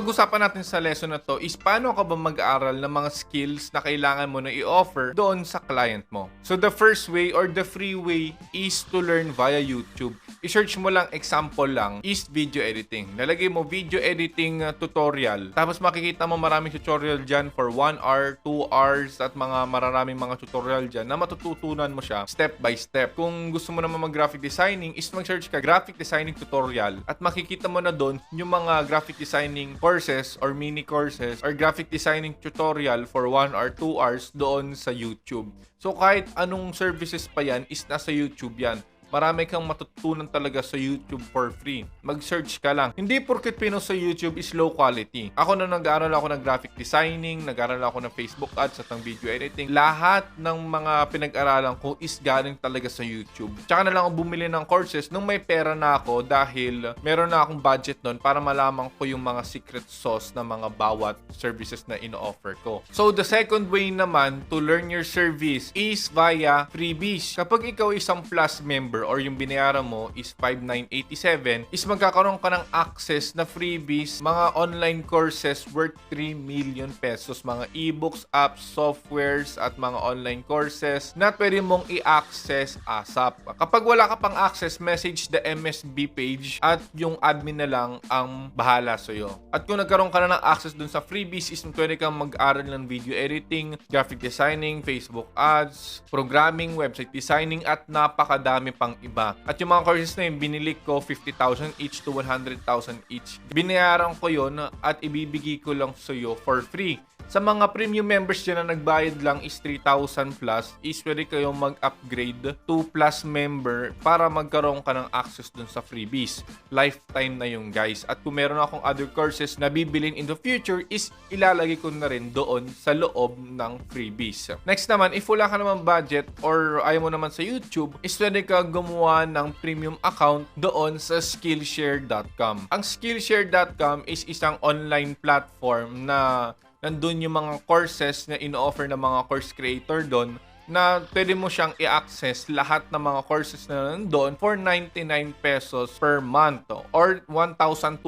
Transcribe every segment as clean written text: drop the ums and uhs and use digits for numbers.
pag-usapan natin sa lesson na to is paano ka ba mag-aaral ng mga skills na kailangan mo na i-offer doon sa client mo. So the first way or the free way is to learn via YouTube. I-search mo lang, example lang, is video editing. Nalagay mo video editing tutorial. Tapos makikita mo maraming tutorial dyan for 1 hour, 2 hours, at maraming mga tutorial dyan na matututunan mo siya step by step. Kung gusto mo naman mag-graphic designing, is mag-search ka graphic designing tutorial at makikita mo na doon yung mga graphic designing courses or mini courses or graphic designing tutorial for 1 or 2 hours doon sa YouTube. So kahit anong services pa yan is nasa YouTube yan. Marami kang matutunan talaga sa YouTube for free. Mag-search ka lang. Hindi porket pinost sa YouTube is low quality. Ako na nag-aaral ako ng graphic designing, nag-aaral ako ng Facebook ads at ng video editing. Lahat ng mga pinag-aralan ko is galing talaga sa YouTube. Tsaka na lang ako bumili ng courses nung may pera na ako dahil meron na akong budget nun para malaman ko yung mga secret sauce na mga bawat services na ino-offer ko. So the second way naman to learn your service is via freebies. Kapag ikaw isang Plus member or yung binayaran mo is 5,987, is magkakaroon ka ng access na freebies, mga online courses worth 3 million pesos, mga ebooks, apps, softwares, at mga online courses na pwede mong i-access ASAP. Kapag wala ka pang access, message the MSB page at yung admin na lang ang bahala sa'yo. At kung nagkaroon ka na ng access dun sa freebies, is pwede kang mag-aral ng video editing, graphic designing, Facebook ads, programming, website designing, at napakadami pang iba. At yung mga courses na yun, binili ko 50,000 each to 100,000 each. Binayaran ko yun at ibibigay ko lang sa iyo for free. Sa mga premium members dyan na nagbayad lang is 3,000 plus, is pwede kayong mag-upgrade to plus member para magkaroon ka ng access dun sa freebies. Lifetime na yung guys. At kung meron akong other courses na bibilin in the future, is ilalagay ko na rin doon sa loob ng freebies. Next naman, if wala ka naman budget or ayaw mo naman sa YouTube, is pwede ka gumawa ng premium account doon sa Skillshare.com. Ang Skillshare.com is isang online platform na nandun yung mga courses na ino-offer ng mga course creator doon na pwede mo siyang i-access lahat ng mga courses na nandun for 99 pesos per month or 1,200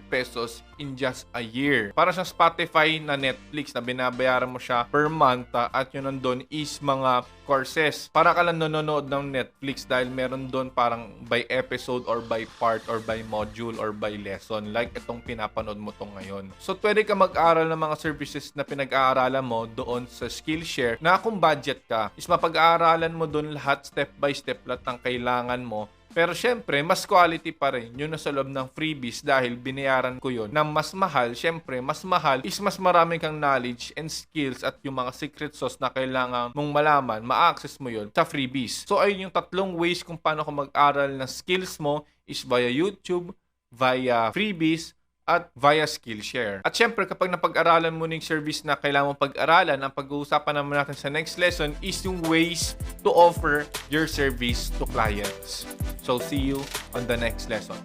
pesos in just a year. Para sa Spotify na Netflix na binabayaran mo siya per month at yun nandun is mga courses. Para ka lang nanonood ng Netflix dahil meron doon parang by episode or by part or by module or by lesson like itong pinapanood mo to ngayon. So pwede ka mag-aral ng mga services na pinag-aaralan mo doon sa Skillshare na kung budget ka is mapag-aaralan mo doon lahat step by step lahat ng kailangan mo. Pero syempre, mas quality pa rin yun na sa loob ng freebies dahil binayaran ko yun na mas mahal. Syempre, mas mahal is mas marami kang knowledge and skills at yung mga secret sauce na kailangan mong malaman, ma-access mo yun sa freebies. So, ayun yung tatlong ways kung paano ka mag-aral ng skills mo is via YouTube, via freebies, at via Skillshare. At syempre, kapag napag-aralan mo ng service na kailangan mong pag-aralan, ang pag-uusapan naman natin sa next lesson is yung ways to offer your service to clients. So, see you on the next lesson.